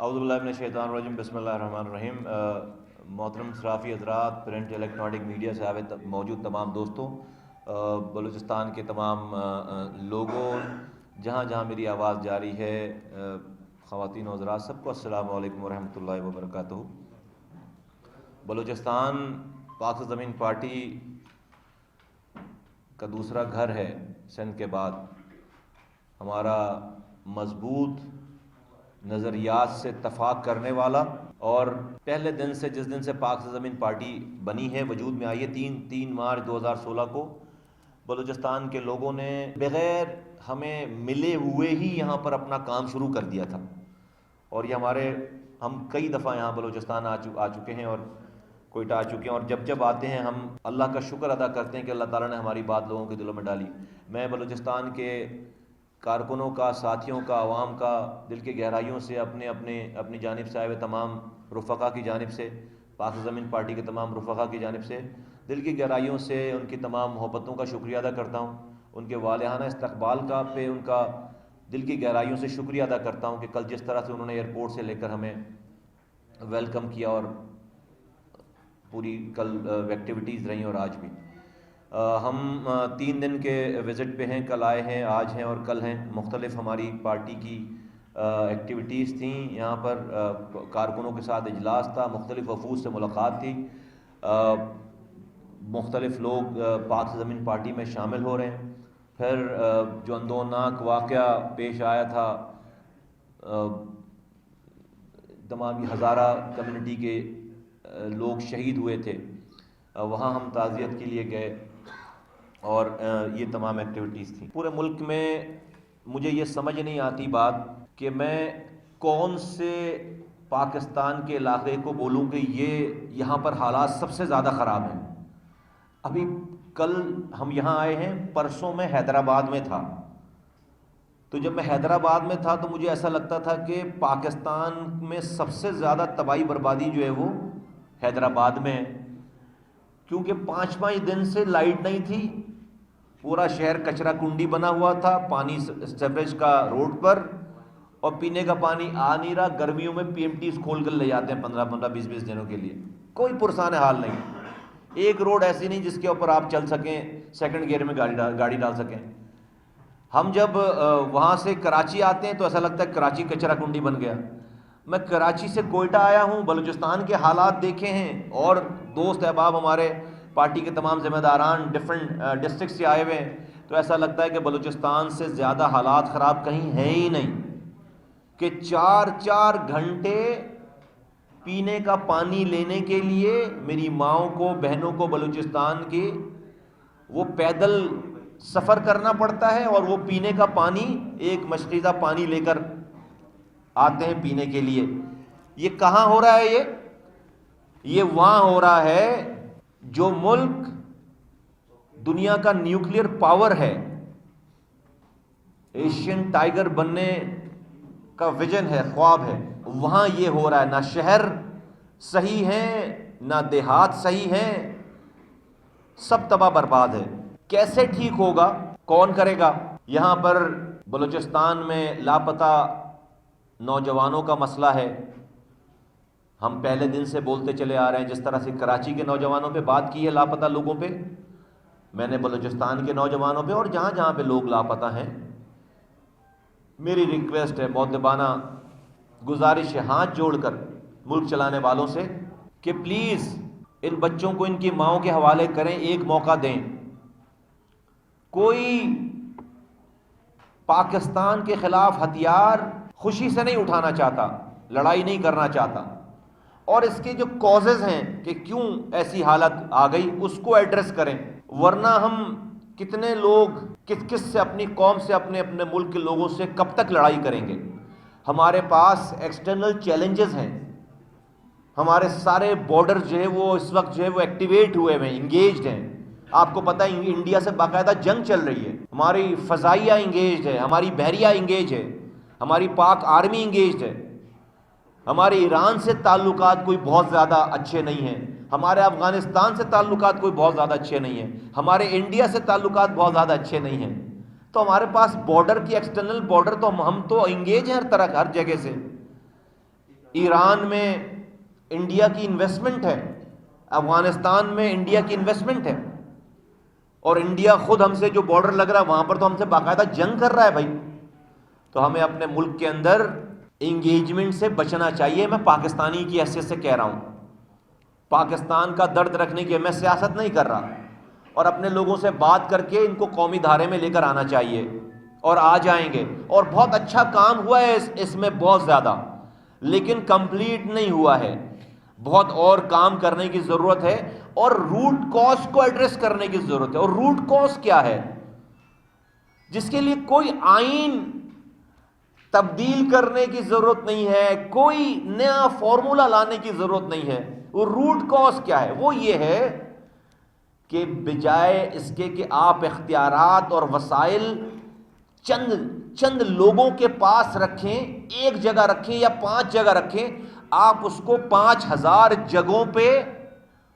اعوذ باللہ من الشیطان الرجیم، بسم اللہ الرحمن الرحیم۔ محترم صحافی حضرات، پرنٹ الیکٹرانک میڈیا سے موجود تمام دوستوں، بلوچستان کے تمام لوگوں، جہاں جہاں میری آواز جاری ہے، خواتین و حضرات، سب کو السلام علیکم ورحمۃ اللہ وبرکاتہ۔ بلوچستان پاک زمین پارٹی کا دوسرا گھر ہے سندھ کے بعد۔ ہمارا مضبوط نظریات سے اتفاق کرنے والا، اور پہلے دن سے، جس دن سے پاک زمین پارٹی بنی ہے، وجود میں آئی ہے، 3 مارچ 2016 کو بلوچستان کے لوگوں نے بغیر ہمیں ملے ہوئے ہی یہاں پر اپنا کام شروع کر دیا تھا۔ اور یہ ہم کئی دفعہ یہاں بلوچستان آ چکے ہیں اور کوئٹہ آ چکے ہیں، اور جب جب آتے ہیں ہم اللہ کا شکر ادا کرتے ہیں کہ اللہ تعالیٰ نے ہماری بات لوگوں کے دلوں میں ڈالی۔ میں بلوچستان کے کارکنوں کا، ساتھیوں کا، عوام کا دل کی گہرائیوں سے اپنی جانب سے آئے ہوئے تمام رفقا کی جانب سے، پاک زمین پارٹی کے تمام رفقا کی جانب سے دل کی گہرائیوں سے ان کی تمام محبتوں کا شکریہ ادا کرتا ہوں۔ ان کے والہانہ استقبال کا پہ ان کا دل کی گہرائیوں سے شکریہ ادا کرتا ہوں کہ کل جس طرح سے انہوں نے ایئرپورٹ سے لے کر ہمیں ویلکم کیا، اور پوری کل ایکٹیویٹیز رہیں اور آج بھی۔ ہم 3 دن کے وزٹ پہ ہیں، کل آئے ہیں، آج ہیں اور کل ہیں۔ مختلف ہماری پارٹی کی ایکٹیویٹیز تھیں یہاں پر، کارکنوں کے ساتھ اجلاس تھا، مختلف وفود سے ملاقات تھی، مختلف لوگ پاک زمین پارٹی میں شامل ہو رہے ہیں۔ پھر جو اندوناک واقعہ پیش آیا تھا، تمام ہزارہ کمیونٹی کے لوگ شہید ہوئے تھے، وہاں ہم تعزیت کے لیے گئے، اور یہ تمام ایکٹیویٹیز تھیں۔ پورے ملک میں مجھے یہ سمجھ نہیں آتی بات کہ میں کون سے پاکستان کے علاقے کو بولوں کہ یہاں پر حالات سب سے زیادہ خراب ہیں۔ ابھی کل ہم یہاں آئے ہیں، پرسوں میں حیدرآباد میں تھا، تو جب میں حیدرآباد میں تھا تو مجھے ایسا لگتا تھا کہ پاکستان میں سب سے زیادہ تباہی بربادی جو ہے وہ حیدرآباد میں ہے، کیونکہ 5 دن سے لائٹ نہیں تھی، پورا شہر کچرا کنڈی بنا ہوا تھا، پانی سیوریج کا روڈ پر، اور پینے کا پانی آ نہیں رہا۔ گرمیوں میں PMTs کھول کر لے جاتے ہیں 15 20 دنوں کے لیے، کوئی پرسان حال نہیں، ایک روڈ ایسی نہیں جس کے اوپر آپ چل سکیں، سیکنڈ گیئر میں گاڑی ڈال سکیں۔ ہم جب وہاں سے کراچی آتے ہیں تو ایسا لگتا ہے کراچی کچرا کنڈی بن گیا۔ میں کراچی سے کوئٹہ آیا ہوں، بلوچستان کے حالات دیکھے ہیں، اور دوست احباب ہمارے پارٹی کے تمام ذمہ داران ڈفرینٹ ڈسٹرکٹ سے آئے ہوئے ہیں، تو ایسا لگتا ہے کہ بلوچستان سے زیادہ حالات خراب کہیں ہیں ہی نہیں، کہ 4 گھنٹے پینے کا پانی لینے کے لیے میری ماؤں کو، بہنوں کو بلوچستان کی وہ پیدل سفر کرنا پڑتا ہے، اور وہ پینے کا پانی ایک مشکیزہ پانی لے کر آتے ہیں پینے کے لیے۔ یہ کہاں ہو رہا ہے؟ یہ وہاں ہو رہا ہے جو ملک دنیا کا نیوکلیئر پاور ہے، ایشین ٹائیگر بننے کا ویژن ہے، خواب ہے، وہاں یہ ہو رہا ہے۔ نہ شہر صحیح ہیں، نہ دیہات صحیح ہیں، سب تباہ برباد ہے۔ کیسے ٹھیک ہوگا؟ کون کرے گا؟ یہاں پر بلوچستان میں لاپتہ نوجوانوں کا مسئلہ ہے، ہم پہلے دن سے بولتے چلے آ رہے ہیں۔ جس طرح سے کراچی کے نوجوانوں پہ بات کی ہے، لاپتہ لوگوں پہ، میں نے بلوچستان کے نوجوانوں پہ، اور جہاں جہاں پہ لوگ لاپتہ ہیں، میری ریکویسٹ ہے، مؤدبانہ گزارش ہے، ہاتھ جوڑ کر ملک چلانے والوں سے کہ پلیز ان بچوں کو ان کی ماؤں کے حوالے کریں، ایک موقع دیں۔ کوئی پاکستان کے خلاف ہتھیار خوشی سے نہیں اٹھانا چاہتا، لڑائی نہیں کرنا چاہتا، اور اس کے جو کازز ہیں کہ کیوں ایسی حالت آ گئی، اس کو ایڈریس کریں، ورنہ ہم کتنے لوگ کس سے، اپنی قوم سے، اپنے ملک کے لوگوں سے کب تک لڑائی کریں گے؟ ہمارے پاس ایکسٹرنل چیلنجز ہیں، ہمارے سارے بارڈر جو ہے وہ اس وقت جو ہے وہ ایکٹیویٹ ہوئے ہیں، انگیجڈ ہیں۔ آپ کو پتہ ہے انڈیا سے باقاعدہ جنگ چل رہی ہے، ہماری فضائیہ انگیجڈ ہے، ہماری بحریہ انگیج ہے، ہماری پاک آرمی انگیجڈ ہے، ہمارے ایران سے تعلقات کوئی بہت زیادہ اچھے نہیں ہیں، ہمارے افغانستان سے تعلقات کوئی بہت زیادہ اچھے نہیں ہیں، ہمارے انڈیا سے تعلقات بہت زیادہ اچھے نہیں ہیں۔ تو ہمارے پاس بارڈر کی ایکسٹرنل بارڈر تو ہم تو انگیج ہیں ہر طرح ہر جگہ سے۔ ایران میں انڈیا کی انویسٹمنٹ ہے، افغانستان میں انڈیا کی انویسٹمنٹ ہے، اور انڈیا خود ہم سے جو بارڈر لگ رہا ہے وہاں پر تو ہم سے باقاعدہ جنگ کر رہا ہے بھائی. تو ہمیں اپنے ملک کے اندر انگیجمنٹ سے بچنا چاہیے. میں پاکستانی کی حیثیت سے کہہ رہا ہوں، پاکستان کا درد رکھنے کی میں سیاست نہیں کر رہا، اور اپنے لوگوں سے بات کر کے ان کو قومی دھارے میں لے کر آنا چاہیے، اور آ جائیں گے. اور بہت اچھا کام ہوا ہے اس میں بہت زیادہ، لیکن کمپلیٹ نہیں ہوا ہے، بہت اور کام کرنے کی ضرورت ہے، اور روٹ کاز کو ایڈریس کرنے کی ضرورت ہے. اور روٹ کاز کیا ہے؟ جس کے لیے کوئی آئین تبدیل کرنے کی ضرورت نہیں ہے، کوئی نیا فارمولا لانے کی ضرورت نہیں ہے. وہ روٹ کاز کیا ہے؟ وہ یہ ہے کہ بجائے اس کے کہ آپ اختیارات اور وسائل چند لوگوں کے پاس رکھیں، ایک جگہ رکھیں یا 5 جگہ رکھیں، آپ اس کو 5000 جگہوں پہ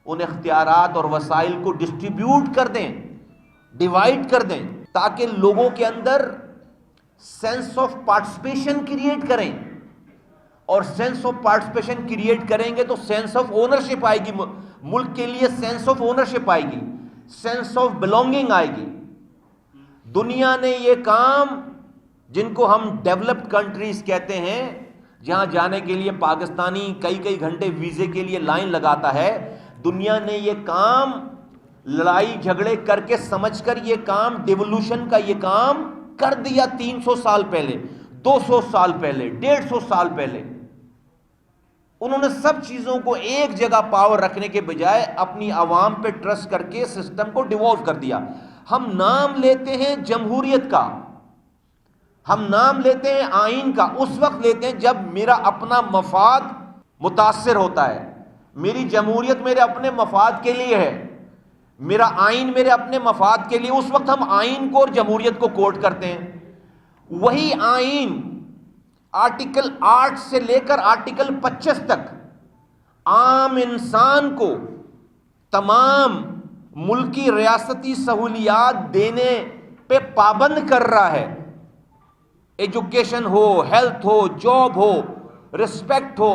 ان اختیارات اور وسائل کو ڈسٹریبیوٹ کر دیں، ڈیوائڈ کر دیں، تاکہ لوگوں کے اندر سینس آف پارٹیسپیشن کریٹ کریں. اور سینس آف پارٹیسپیشن کریٹ کریں گے تو سینس آف اونرشپ آئے گی، ملک کے لیے سینس آف اونرشپ آئے گی، سینس آف بلونگنگ آئے گی. دنیا نے یہ کام، جن کو ہم ڈیولپڈ کنٹریز کہتے ہیں، جہاں جانے کے لیے پاکستانی کئی گھنٹے ویزے کے لیے لائن لگاتا ہے، دنیا نے یہ کام لڑائی جھگڑے کر کے سمجھ کر یہ کام ڈیولوشن کا یہ کام کر دیا 300 سال پہلے، 200 سال پہلے، 150 سال پہلے. انہوں نے سب چیزوں کو ایک جگہ پاور رکھنے کے بجائے اپنی عوام پہ ٹرسٹ کر کے سسٹم کو ڈیوالو کر دیا. ہم نام لیتے ہیں جمہوریت کا، ہم نام لیتے ہیں آئین کا، اس وقت لیتے ہیں جب میرا اپنا مفاد متاثر ہوتا ہے. میری جمہوریت میرے اپنے مفاد کے لیے ہے، میرا آئین میرے اپنے مفاد کے لیے، اس وقت ہم آئین کو اور جمہوریت کو کوٹ کرتے ہیں. وہی آئین آرٹیکل 8 سے لے کر آرٹیکل 25 تک عام انسان کو تمام ملکی ریاستی سہولیات دینے پہ پابند کر رہا ہے. ایجوکیشن ہو، ہیلتھ ہو، جاب ہو، رسپیکٹ ہو،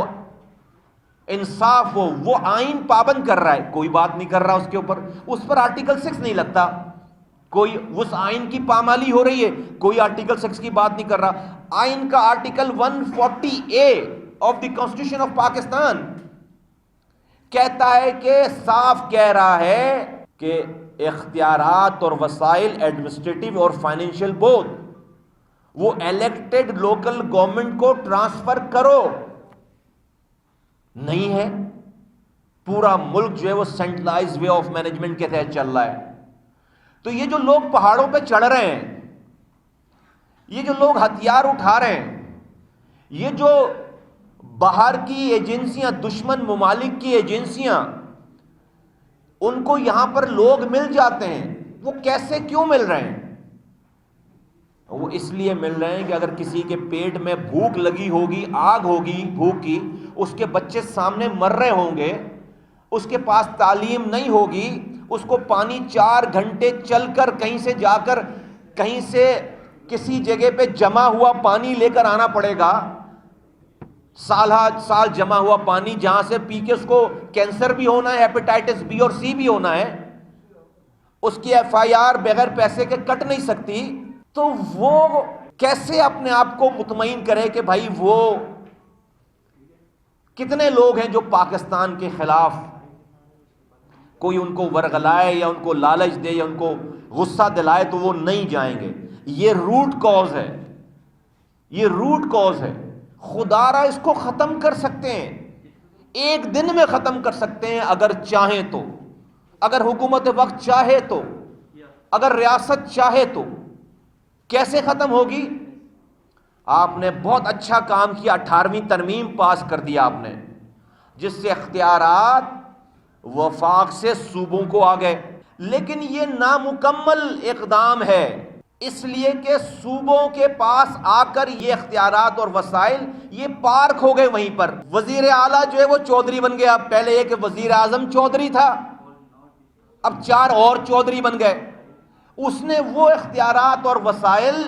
انصاف ہو، وہ آئین پابند کر رہا ہے. کوئی بات نہیں کر رہا اس کے اوپر، اس پر آرٹیکل 6 نہیں لگتا. کوئی اس آئین کی پامالی ہو رہی ہے، کوئی آرٹیکل 6 کی بات نہیں کر رہا. آئین کا article 140A of the constitution of Pakistan کہتا ہے کہ صاف کہہ رہا ہے کہ اختیارات اور وسائل ایڈمنسٹریٹو اور فائنینشیل بورڈ وہ الیکٹڈ لوکل گورنمنٹ کو ٹرانسفر کرو. نہیں ہے، پورا ملک جو ہے وہ سینٹرلائز وے آف مینجمنٹ کے تحت چل رہا ہے. تو یہ جو لوگ پہاڑوں پہ چڑھ رہے ہیں، یہ جو لوگ ہتھیار اٹھا رہے ہیں، یہ جو باہر کی ایجنسیاں، دشمن ممالک کی ایجنسیاں، ان کو یہاں پر لوگ مل جاتے ہیں. وہ کیسے کیوں مل رہے ہیں؟ وہ اس لیے مل رہے ہیں کہ اگر کسی کے پیٹ میں بھوک لگی ہوگی، آگ ہوگی بھوک کی، اس کے بچے سامنے مر رہے ہوں گے، اس کے پاس تعلیم نہیں ہوگی، اس کو پانی 4 گھنٹے چل کر کہیں سے جا کر کہیں سے کسی جگہ پہ جمع ہوا پانی لے کر آنا پڑے گا، سال جمع ہوا پانی جہاں سے پی کے اس کو کینسر بھی ہونا ہے، ہیپیٹائٹس B اور C بھی ہونا ہے، اس کی FIR بغیر پیسے کے کٹ نہیں سکتی. تو وہ کیسے اپنے آپ کو مطمئن کرے کہ بھائی وہ کتنے لوگ ہیں جو پاکستان کے خلاف کوئی ان کو ورغلائے یا ان کو لالچ دے یا ان کو غصہ دلائے تو وہ نہیں جائیں گے. یہ روٹ کاز ہے، یہ روٹ کاز ہے. خدا را اس کو ختم کر سکتے ہیں، ایک دن میں ختم کر سکتے ہیں اگر چاہیں تو، اگر حکومت وقت چاہے تو، اگر ریاست چاہے تو. کیسے ختم ہوگی؟ آپ نے بہت اچھا کام کیا، 18ویں ترمیم پاس کر دیا آپ نے، جس سے اختیارات وفاق سے صوبوں کو آ گئے. لیکن یہ نامکمل اقدام ہے، اس لیے کہ صوبوں کے پاس آ کر یہ اختیارات اور وسائل یہ پارک ہو گئے وہیں پر. وزیر اعلیٰ جو ہے وہ چودھری بن گیا. پہلے ایک وزیر اعظم چودھری تھا، اب 4 اور چودھری بن گئے. اس نے وہ اختیارات اور وسائل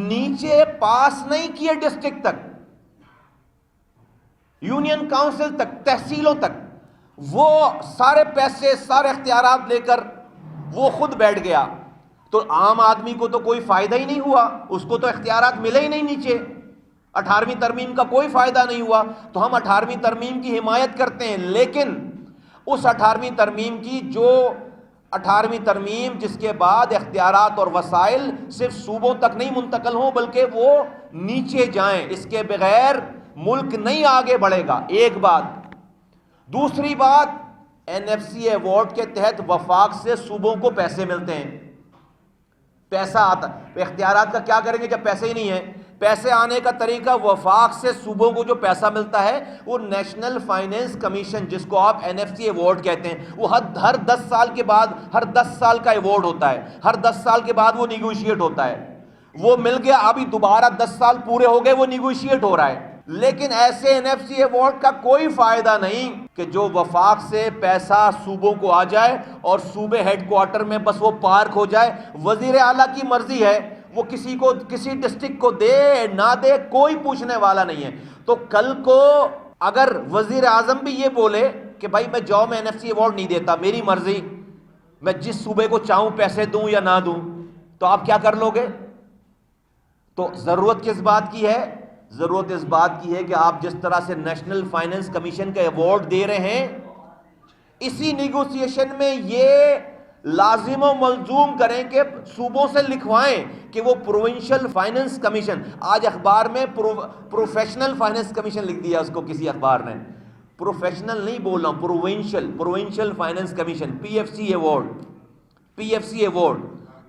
نیچے پاس نہیں کیے ڈسٹرکٹ تک، یونین کاؤنسل تک، تحصیلوں تک، وہ سارے پیسے، سارے اختیارات لے کر وہ خود بیٹھ گیا، تو عام آدمی کو تو کوئی فائدہ ہی نہیں ہوا، اس کو تو اختیارات ملے ہی نہیں نیچے، 18ویں ترمیم کا کوئی فائدہ نہیں ہوا۔ تو ہم 18ویں ترمیم کی حمایت کرتے ہیں، لیکن اس 18ویں ترمیم کی جو 18ویں ترمیم جس کے بعد اختیارات اور وسائل صرف صوبوں تک نہیں منتقل ہوں بلکہ وہ نیچے جائیں، اس کے بغیر ملک نہیں آگے بڑھے گا، ایک بات۔ دوسری بات، این ایف سی ایوارڈ کے تحت وفاق سے صوبوں کو پیسے ملتے ہیں، پیسہ آتا، اختیارات کا کیا کریں گے جب پیسے ہی نہیں ہیں؟ پیسے آنے کا طریقہ، وفاق سے صوبوں کو جو پیسہ ملتا ہے وہ نیشنل فائنینس کمیشن، جس کو آپ این ایف سی ایوارڈ کہتے ہیں، وہ ہر 10 سال کے بعد، ہر 10 سال کا ایوارڈ ہوتا ہے، ہر 10 سال کے بعد وہ نیگوشیٹ ہوتا ہے، وہ مل گیا، ابھی دوبارہ 10 سال پورے ہو گئے، وہ نیگوشیٹ ہو رہا ہے۔ لیکن ایسے این ایف سی ایوارڈ کا کوئی فائدہ نہیں کہ جو وفاق سے پیسہ صوبوں کو آ جائے اور صوبے ہیڈ کوارٹر میں بس وہ پارک ہو جائے۔ وزیر اعلیٰ کی مرضی ہے، وہ کسی کو، کسی ڈسٹرکٹ کو دے نہ دے، کوئی پوچھنے والا نہیں ہے۔ تو کل کو اگر وزیر اعظم بھی یہ بولے کہ بھائی میں جاؤ، میں این ایف سی ایوارڈ نہیں دیتا، میری مرضی، میں جس صوبے کو چاہوں پیسے دوں یا نہ دوں، تو آپ کیا کر لو گے؟ تو ضرورت کس بات کی ہے؟ ضرورت اس بات کی ہے کہ آپ جس طرح سے نیشنل فائنینس کمیشن کا ایوارڈ دے رہے ہیں، اسی نیگوسیشن میں یہ لازم و ملزوم کریں کہ صوبوں سے لکھوائیں کہ وہ پروونشل فائنینس کمیشن، آج اخبار میں پروفیشنل فائنینس کمیشن لکھ دیا اس کو کسی اخبار نے، پروفیشنل نہیں بول رہا ہوں، provincial finance commission, P F C award, P F C award,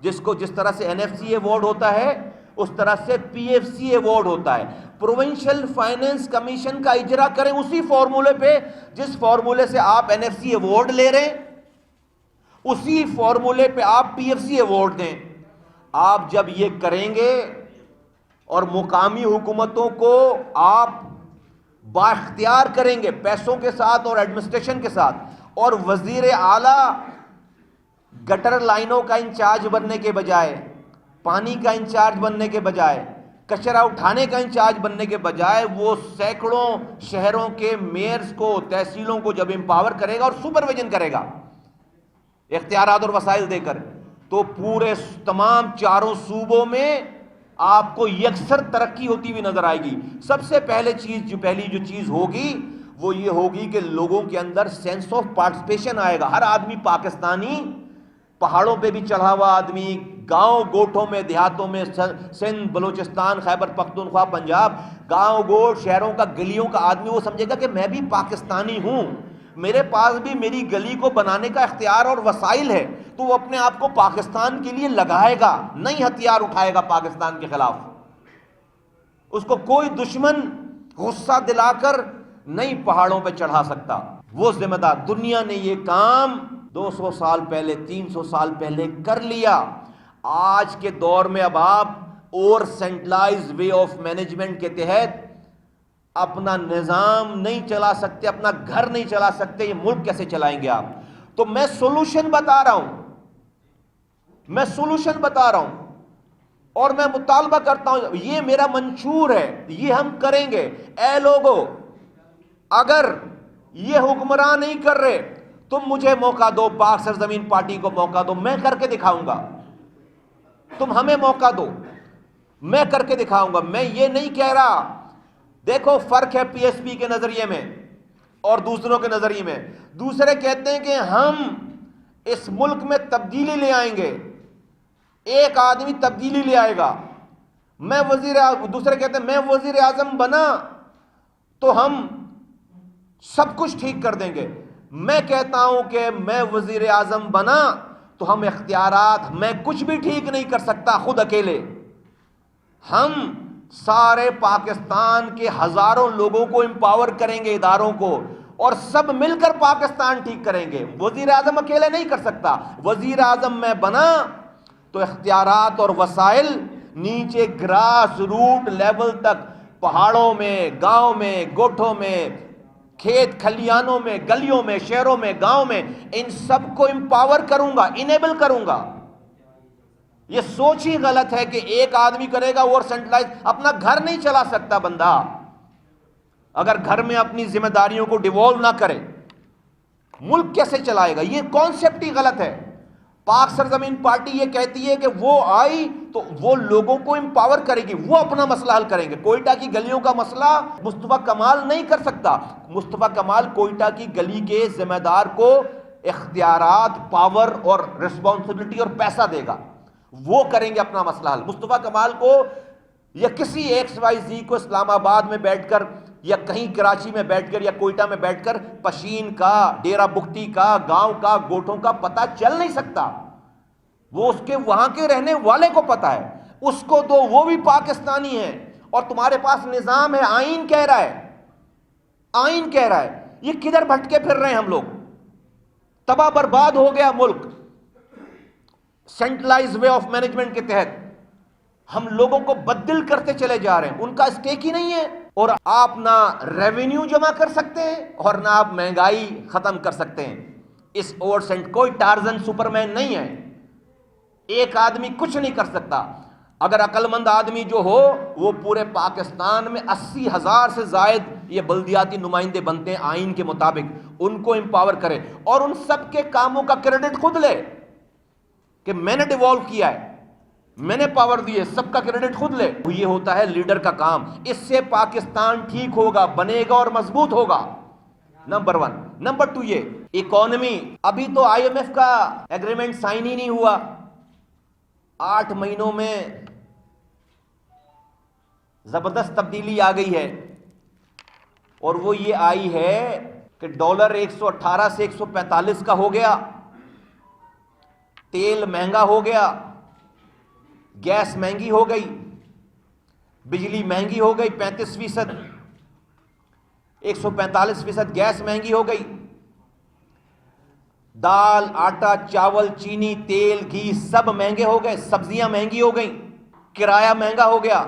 جس طرح سے این ایف سی ایوارڈ ہوتا ہے اس طرح سے پی ایف سی ایوارڈ ہوتا ہے۔ پروونشل فائنینس کمیشن کا اجرا کریں اسی فارمولے پہ جس فارمولے سے آپ این ایف سی ایوارڈ لے رہے ہیں، اسی فارمولے پہ آپ پی ایف سی ایوارڈ دیں۔ آپ جب یہ کریں گے اور مقامی حکومتوں کو آپ بااختیار کریں گے پیسوں کے ساتھ اور ایڈمنسٹریشن کے ساتھ، اور وزیر اعلیٰ گٹر لائنوں کا انچارج بننے کے بجائے، پانی کا انچارج بننے کے بجائے، کچرا اٹھانے کا انچارج بننے کے بجائے، وہ سینکڑوں شہروں کے میئرز کو، تحصیلوں کو جب امپاور کرے گا اور سپرویژن کرے گا اختیارات اور وسائل دے کر، تو پورے تمام چاروں صوبوں میں آپ کو یکسر ترقی ہوتی ہوئی نظر آئے گی۔ سب سے پہلی جو چیز ہوگی وہ یہ ہوگی کہ لوگوں کے اندر سینس آف پارٹیسپیشن آئے گا۔ ہر آدمی پاکستانی، پہاڑوں پہ بھی چڑھا ہوا آدمی، گاؤں گوٹھوں میں، دیہاتوں میں، سندھ، بلوچستان، خیبر پختونخوا، پنجاب، گاؤں گوٹ، شہروں کا، گلیوں کا آدمی، وہ سمجھے گا کہ میں بھی پاکستانی ہوں، میرے پاس بھی میری گلی کو بنانے کا اختیار اور وسائل ہے، تو وہ اپنے آپ کو پاکستان کے لیے لگائے گا، نہیں ہتھیار اٹھائے گا پاکستان کے خلاف۔ اس کو کوئی دشمن غصہ دلا کر نہیں پہاڑوں پہ چڑھا سکتا۔ وہ ذمہ دار، دنیا نے یہ کام 200 سال پہلے، 300 سال پہلے کر لیا۔ آج کے دور میں اب آپ اور سینٹرلائز وے آف مینجمنٹ کے تحت اپنا نظام نہیں چلا سکتے، اپنا گھر نہیں چلا سکتے، یہ ملک کیسے چلائیں گے آپ؟ تو میں سولوشن بتا رہا ہوں، اور میں مطالبہ کرتا ہوں، یہ میرا منشور ہے، یہ ہم کریں گے۔ اے لوگو، اگر یہ حکمراں نہیں کر رہے تم مجھے موقع دو، پاک سرزمین پارٹی کو موقع دو، میں کر کے دکھاؤں گا۔ تم ہمیں موقع دو، میں کر کے دکھاؤں گا۔ میں یہ نہیں کہہ رہا، دیکھو فرق ہے پی ایس پی کے نظریے میں اور دوسروں کے نظریے میں۔ دوسرے کہتے ہیں کہ ہم اس ملک میں تبدیلی لے آئیں گے، ایک آدمی تبدیلی لے آئے گا، دوسرے کہتے ہیں میں وزیر اعظم بنا تو ہم سب کچھ ٹھیک کر دیں گے۔ میں کہتا ہوں کہ میں وزیر اعظم بنا تو ہم اختیارات، میں کچھ بھی ٹھیک نہیں کر سکتا خود اکیلے، ہم سارے پاکستان کے ہزاروں لوگوں کو امپاور کریں گے، اداروں کو، اور سب مل کر پاکستان ٹھیک کریں گے۔ وزیر اعظم اکیلے نہیں کر سکتا۔ وزیر اعظم میں بنا تو اختیارات اور وسائل نیچے گراس روٹ لیول تک، پہاڑوں میں، گاؤں میں، گوٹھوں میں، کھیت کھلیانوں میں، گلیوں میں، شہروں میں، گاؤں میں، ان سب کو امپاور کروں گا، انیبل کروں گا۔ یہ سوچ ہی غلط ہے کہ ایک آدمی کرے گا اور سینٹرلائز، اپنا گھر نہیں چلا سکتا بندہ۔ اگر گھر میں اپنی ذمہ داریوں کو ڈیوالو نہ کرے ملک کیسے چلائے گا؟ یہ کانسیپٹ ہی غلط ہے۔ پاک سرزمین پارٹی یہ کہتی ہے کہ وہ آئی تو وہ لوگوں کو امپاور کرے گی، وہ اپنا مسئلہ حل کریں گے۔ کوئٹہ کی گلیوں کا مسئلہ مصطفیٰ کمال نہیں کر سکتا۔ مصطفیٰ کمال کوئٹہ کی گلی کے ذمہ دار کو اختیارات، پاور اور رسپانسبلٹی اور پیسہ دے گا، وہ کریں گے اپنا مسئلہ حل۔ مصطفیٰ کمال کو یا کسی ایکس وائی زی کو اسلام آباد میں بیٹھ کر یا کہیں کراچی میں بیٹھ کر یا کوئٹہ میں بیٹھ کر پشین کا، ڈیرہ بگٹی کا، گاؤں کا، گوٹھوں کا پتہ چل نہیں سکتا۔ وہ اس کے وہاں کے رہنے والے کو پتہ ہے، اس کو دو، وہ بھی پاکستانی ہے۔ اور تمہارے پاس نظام ہے، آئین کہہ رہا ہے، آئین کہہ رہا ہے، یہ کدھر بھٹکے پھر رہے ہیں ہم لوگ؟ تباہ برباد ہو گیا ملک سینٹرلائز وے آف مینجمنٹ کے تحت۔ ہم لوگوں کو بدل کرتے چلے جا رہے ہیں، ان کا اسٹیک ہی نہیں ہے۔ اور آپ نہ ریونیو جمع کر سکتے ہیں اور نہ آپ مہنگائی ختم کر سکتے ہیں۔ اس اوور سینٹ کوئی ٹارزن سپرمین نہیں ہے، ایک آدمی کچھ نہیں کر سکتا۔ اگر عقل مند آدمی جو ہو وہ پورے پاکستان میں 80,000 سے زائد یہ بلدیاتی نمائندے بنتے ہیں آئین کے مطابق، ان کو امپاور کرے اور ان سب کے کاموں کا کریڈٹ خود لے کہ میں نے ڈیوالو کیا ہے، میں نے پاور دی ہے، سب کا کریڈٹ خود لے۔ یہ ہوتا ہے لیڈر کا کام۔ اس سے پاکستان ٹھیک ہوگا، بنے گا اور مضبوط ہوگا، نمبر 1۔ نمبر 2 یہ اکانومی، ابھی تو آئی ایم ایف کا ایگریمنٹ سائن ہی نہیں ہوا، 8 مہینوں میں زبردست تبدیلی آ گئی ہے، اور وہ یہ آئی ہے کہ ڈالر 118 سے 145 کا ہو گیا، تیل مہنگا ہو گیا، گیس مہنگی ہو گئی، بجلی مہنگی ہو گئی 35%، 145% گیس مہنگی ہو گئی، دال، آٹا، چاول، چینی، تیل، گھی سب مہنگے ہو گئے، سبزیاں مہنگی ہو گئیں، کرایہ مہنگا ہو گیا۔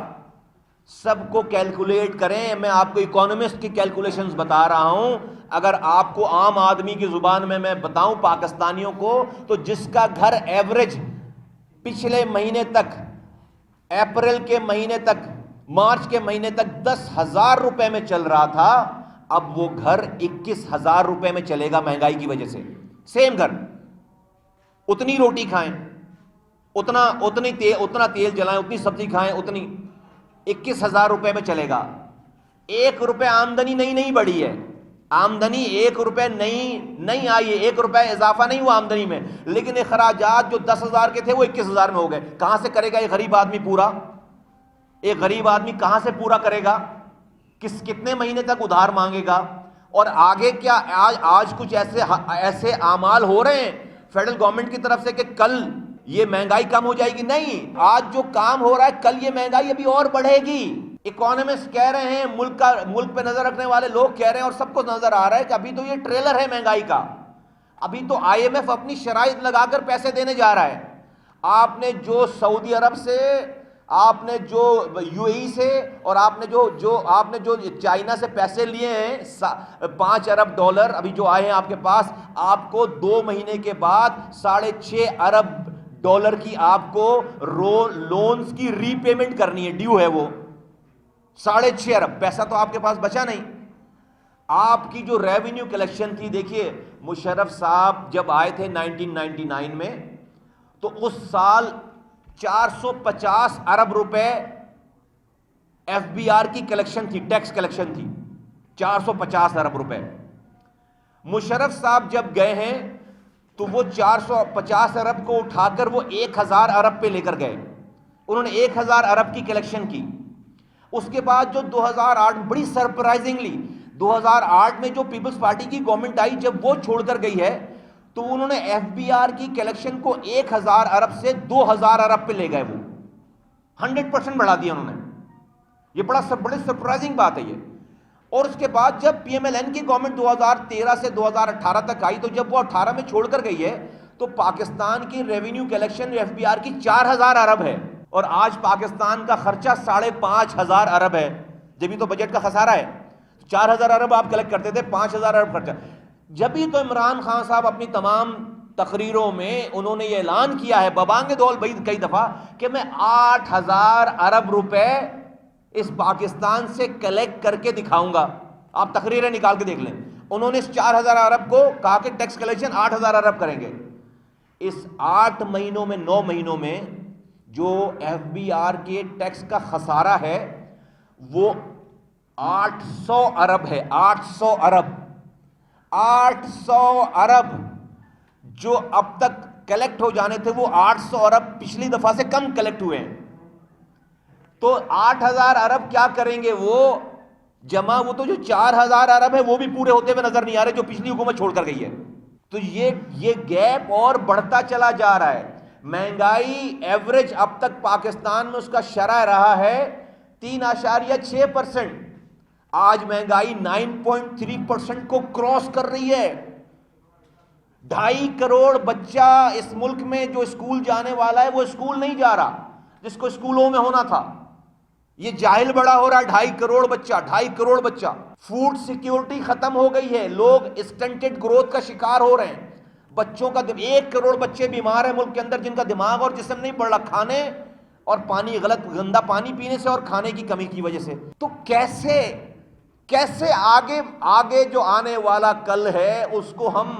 سب کو کیلکولیٹ کریں، میں آپ کو اکانومسٹ کی کیلکولیشنز بتا رہا ہوں، اگر آپ کو عام آدمی کی زبان میں بتاؤں پاکستانیوں کو، تو جس کا گھر ایوریج پچھلے مہینے تک، اپریل کے مہینے تک، مارچ کے مہینے تک 10,000 روپے میں چل رہا تھا، اب وہ گھر 21,000 روپے میں چلے گا مہنگائی کی وجہ سے۔ سیم گھر، اتنی روٹی کھائیں، اتنا تیل جلائیں، اتنی سبزی کھائیں، اتنی 21,000 روپے میں چلے گا۔ 1 روپے آمدنی نہیں بڑھی ہے، آمدنی 1 روپے نہیں آئی ہے، 1 روپے اضافہ نہیں ہوا آمدنی میں، لیکن اخراجات جو 10,000 کے تھے وہ 21,000 میں ہو گئے۔ کہاں سے کرے گا یہ غریب آدمی پورا؟ ایک غریب آدمی کہاں سے پورا کرے گا؟ کتنے مہینے تک ادھار مانگے گا؟ اور آگے کیا؟ آج کچھ ایسے اعمال ہو رہے ہیں فیڈرل گورنمنٹ کی طرف سے کہ کل یہ مہنگائی کم ہو جائے گی، نہیں، آج جو کام ہو رہا ہے کل یہ مہنگائی ابھی اور بڑھے گی۔ اکانومسٹ کہہ رہے ہیں، ملک پہ نظر رکھنے والے لوگ کہہ رہے ہیں، اور سب کو نظر آ رہا ہے کہ ابھی تو یہ ٹریلر ہے مہنگائی کا، ابھی تو آئی ایم ایف اپنی شرائط لگا کر پیسے دینے جا رہا ہے۔ آپ نے جو سعودی عرب سے، آپ نے جو یو اے ای سے، اور آپ نے جو چائنا سے پیسے لیے ہیں 5 ارب ڈالر ابھی جو آئے ہیں آپ کے پاس، آپ کو 2 مہینے کے بعد 6.5 ارب ڈالر کی آپ کو لونز کی ری پیمنٹ کرنی ہے، ڈیو ہے وہ 6.5 ارب۔ پیسہ تو آپ کے پاس بچا نہیں۔ آپ کی جو ریونیو کلیکشن تھی، دیکھیے مشرف صاحب جب آئے تھے 1999 میں، تو اس سال 450 ارب روپے ایف بی آر کی کلیکشن تھی، ٹیکس کلیکشن تھی 450 ارب روپے۔ مشرف صاحب جب گئے ہیں تو وہ 450 ارب کو اٹھا کر وہ 1,000 ارب پہ لے کر گئے، انہوں نے 1,000 ارب کی کلیکشن کی۔ اس کے بعد جو 2008 بڑی سرپرائزنگلی 2008 میں جو پیپلز پارٹی کی گورنمنٹ آئی، جب وہ چھوڑ کر گئی ہے تو انہوں نے ایف بی آر کی کلیکشن کو 1,000 ارب سے 2,000 ارب پہ لے گئے، وہ 100% بڑھا دیا انہوں نے۔ یہ بڑی سرپرائزنگ بات ہے یہ۔ اور اس کے بعد جب پی ایم ایل این کی گورنمنٹ 2013 سے 2018 تک آئی، تو جب وہ 18 میں چھوڑ کر گئی ہے تو پاکستان کی revenue collection F B R کی 4,000 ارب ہے، اور آج پاکستان کا خرچہ 5,500 ارب ہے، جبھی تو بجٹ کا خسارہ ہے۔ 4,000 ارب آپ کلیکٹ کرتے تھے، 5,000 ارب خرچہ۔ جبھی تو عمران خان صاحب اپنی تمام تقریروں میں انہوں نے یہ اعلان کیا ہے ببانگ دول کئی دفعہ کہ میں 8,000 ارب روپے اس پاکستان سے کلیکٹ کر کے دکھاؤں گا۔ آپ تقریریں نکال کے دیکھ لیں. انہوں نے اس 4,000 ارب کو کہا کہ ٹیکس کلیکشن 8,000 ارب کریں گے. اس 8 مہینوں میں 9 مہینوں میں جو ایف بی آر کے ٹیکس کا خسارہ ہے وہ 800 ارب ہے. 800 ارب 800 ارب جو اب تک کلیکٹ ہو جانے تھے وہ 800 ارب پچھلی دفعہ سے کم کلیکٹ ہوئے ہیں. تو 8,000 ارب کیا کریں گے وہ جمع؟ وہ تو جو 4,000 ارب ہے وہ بھی پورے ہوتے ہوئے نظر نہیں آ رہے جو پچھلی حکومت چھوڑ کر گئی ہے. تو یہ گیپ اور بڑھتا چلا جا رہا ہے. مہنگائی ایوریج اب تک پاکستان میں اس کا شرح رہا ہے 3.6%. آج مہنگائی 9.3% کو کراس کر رہی ہے. 2.5 کروڑ بچہ اس ملک میں جو اسکول جانے والا ہے وہ اسکول نہیں جا رہا جس کو اسکولوں میں ہونا تھا. یہ جاہل بڑا ہو رہا ہے. 2.5 کروڑ بچہ 2.5 کروڑ بچہ. فوڈ سیکیورٹی ختم ہو گئی ہے. لوگ اسٹنٹڈ گروتھ کا شکار ہو رہے ہیں. بچوں کا 1 کروڑ بچے بیمار ہیں ملک کے اندر جن کا دماغ اور جسم نہیں بڑھ رہا کھانے اور پانی غلط گندا پانی پینے سے اور کھانے کی کمی کی وجہ سے. تو کیسے آگے جو آنے والا کل ہے اس کو ہم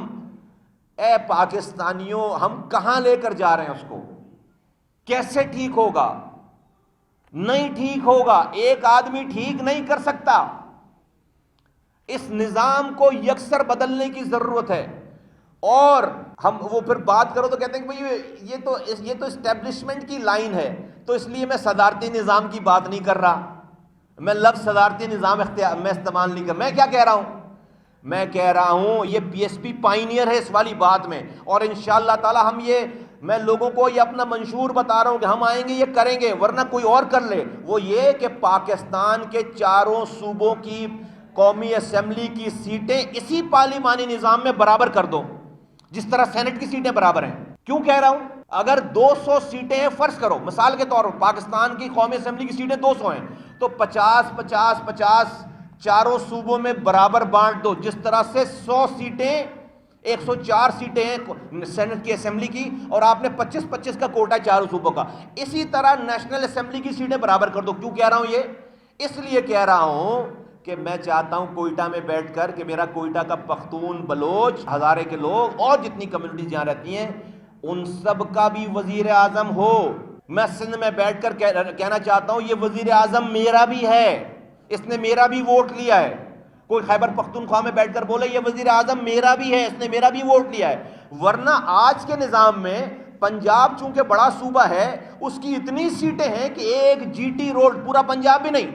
اے پاکستانیوں ہم کہاں لے کر جا رہے ہیں؟ اس کو کیسے ٹھیک ہوگا؟ نہیں ٹھیک ہوگا. ایک آدمی ٹھیک نہیں کر سکتا. اس نظام کو یکسر بدلنے کی ضرورت ہے. اور ہم وہ پھر بات کرو تو کہتے ہیں کہ بھئی یہ تو اسٹیبلشمنٹ کی لائن ہے تو اس لیے میں صدارتی نظام کی بات نہیں کر رہا. میں لفظ صدارتی نظام میں استعمال نہیں کر. میں کیا کہہ رہا ہوں؟ میں کہہ رہا ہوں یہ پی ایس پی پائنیئر ہے اس والی بات میں. اور انشاءاللہ تعالی میں لوگوں کو یہ اپنا منشور بتا رہا ہوں کہ ہم آئیں گے یہ کریں گے ورنہ کوئی اور کر لے. وہ یہ کہ پاکستان کے چاروں صوبوں کی قومی اسمبلی کی سیٹیں اسی پارلیمانی نظام میں برابر کر دو جس طرح سینٹ کی سیٹیں برابر ہیں. کیوں کہہ رہا ہوں؟ اگر 200 سیٹیں ہیں فرض کرو مثال کے طور پر پاکستان کی قومی اسمبلی کی سیٹیں 200 ہیں تو 50 چاروں صوبوں میں برابر بانٹ دو. جس طرح سے 100 سیٹیں 104 سیٹیں ہیں سینٹ کی اسمبلی کی اور آپ نے 25 کا کوٹا چاروں صوبوں کا. اسی طرح نیشنل اسمبلی کی سیٹیں برابر کر دو. کیوں کہہ رہا ہوں یہ؟ اس لیے کہہ رہا ہوں کہ میں چاہتا ہوں کوئٹہ میں بیٹھ کر کہ میرا کوئٹہ کا پختون بلوچ ہزارے کے لوگ اور جتنی کمیونٹیز یہاں رہتی ہیں ان سب کا بھی وزیر اعظم ہو. میں سندھ میں بیٹھ کر کہنا چاہتا ہوں یہ وزیر اعظم میرا بھی ہے اس نے میرا بھی ووٹ لیا ہے. کوئی خیبر پختونخوا میں بیٹھ کر بولے یہ وزیر اعظم میرا بھی ہے اس نے میرا بھی ووٹ لیا ہے. ورنہ آج کے نظام میں پنجاب چونکہ بڑا صوبہ ہے اس کی اتنی سیٹیں ہیں کہ ایک جی ٹی روڈ پورا پنجاب بھی نہیں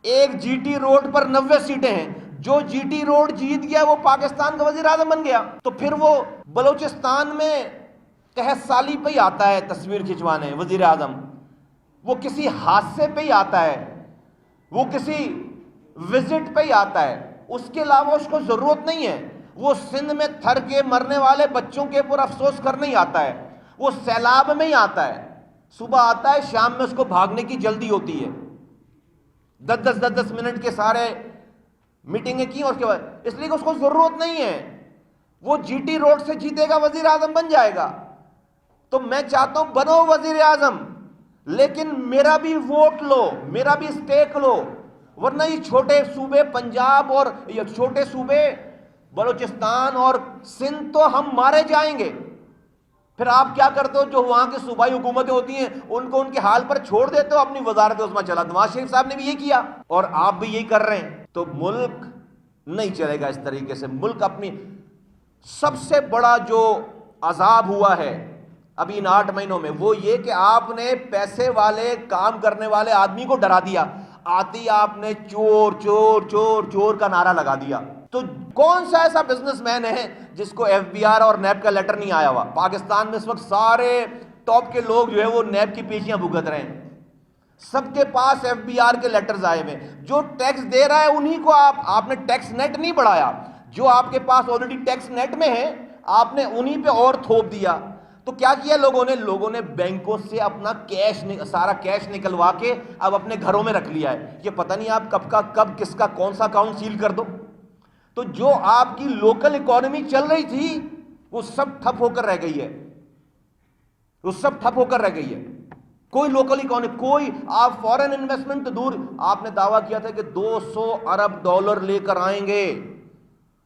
ایک جی ٹی روڈ پر 90 سیٹیں ہیں. جو جی ٹی روڈ جیت گیا وہ پاکستان کا وزیر اعظم بن گیا. تو پھر وہ بلوچستان میں قحط سالی پہ ہی آتا ہے تصویر کھنچوانے وزیر اعظم. وہ کسی حادثے پہ ہی آتا ہے وہ کسی وزٹ پہ ہی آتا ہے. اس کے علاوہ اس کو ضرورت نہیں ہے. وہ سندھ میں تھر کے مرنے والے بچوں کے اوپر افسوس کرنے ہی آتا ہے. وہ سیلاب میں ہی آتا ہے. صبح آتا ہے شام میں اس کو بھاگنے کی جلدی ہوتی ہے. 10 منٹ کے سارے میٹنگیں کی اور اس کے بعد اس لیے کہ اس کو ضرورت نہیں ہے. وہ جی ٹی روڈ سے جیتے گا وزیر اعظم بن جائے گا. تو میں چاہتا ہوں بنو وزیر اعظم لیکن میرا بھی ووٹ لو میرا بھی اسٹیک لو. ورنہ یہ چھوٹے صوبے پنجاب اور یہ چھوٹے صوبے بلوچستان اور سندھ تو ہم مارے جائیں گے. پھر آپ کیا کرتے ہو جو وہاں کی صوبائی حکومتیں ہوتی ہیں ان کو ان کے حال پر چھوڑ دیتے ہو اپنی وزارت عظمیٰ چلا. نواز شریف صاحب نے بھی یہ کیا اور آپ بھی یہی کر رہے ہیں. تو ملک نہیں چلے گا اس طریقے سے. ملک اپنی سب سے بڑا جو عذاب ہوا ہے ابھی ان 8 مہینوں میں وہ یہ کہ آپ نے پیسے والے کام کرنے والے آدمی کو ڈرا دیا. آتی آپ نے چور چور چور چور کا نعرہ لگا دیا. تو کون سا ایسا بزنس مین ہے جس کو ایف بی آر اور نیب کا لیٹر نہیں آیا ہوا؟ پاکستان میں اس وقت سارے ٹاپ کے لوگ جو ہے وہ نیب کی پیشیاں بھگت رہے ہیں. سب کے پاس ایف بی آر کے لیٹرز آئے ہوئے. جو ٹیکس دے رہا ہے انہی کو آپ نے ٹیکس نیٹ نہیں بڑھایا. جو آپ کے پاس آلریڈی ٹیکس نیٹ میں ہے آپ نے انہی پہ اور تھوپ دیا. تو کیا کیا لوگوں نے بینکوں سے اپنا سارا کیش نکلوا کے اب اپنے گھروں میں رکھ لیا ہے. یہ پتہ نہیں آپ کب کس کا کون سا اکاؤنٹ سیل کر دو. تو جو آپ کی لوکل اکانومی چل رہی تھی وہ سب ٹھپ ہو کر رہ گئی ہے. کوئی لوکل اکانومی، کوئی آپ فورن انویسٹمنٹ تو دور، آپ نے دعویٰ کیا تھا کہ $200 ارب لے کر آئیں گے،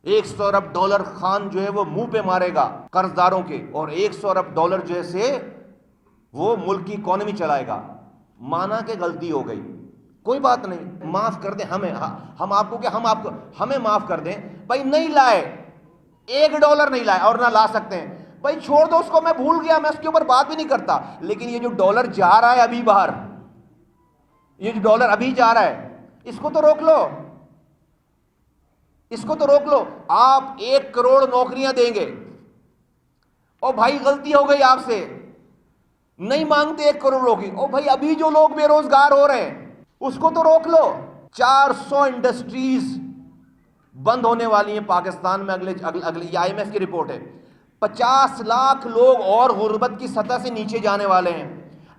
$100 ارب خان جو ہے وہ منہ پہ مارے گا قرض داروں کے، اور $100 ارب جیسے وہ ملک کی اکانومی چلائے گا. مانا کہ غلطی ہو گئی، کوئی بات نہیں، معاف کر دیں ہمیں، ہم آپ کو کہ ہم آپ کو ہمیں معاف کر دیں. بھائی نہیں لائے، $1 نہیں لائے اور نہ لا سکتے ہیں، بھائی چھوڑ دو اس کو، میں بھول گیا، میں اس کے اوپر بات بھی نہیں کرتا. لیکن یہ جو ڈالر جا رہا ہے ابھی باہر، یہ جو ڈالر ابھی جا رہا ہے، اس کو تو روک لو، اس کو تو روک لو. آپ 1 کروڑ نوکریاں دیں گے، اور بھائی غلطی ہو گئی آپ سے، نہیں مانگتے 1 کروڑ روکی، اور بھائی ابھی جو لوگ بے روزگار ہو رہے ہیں اس کو تو روک لو. 400 انڈسٹریز بند ہونے والی ہیں پاکستان میں اگلے یہ IMF کی رپورٹ ہے. 50 لاکھ لوگ اور غربت کی سطح سے نیچے جانے والے ہیں.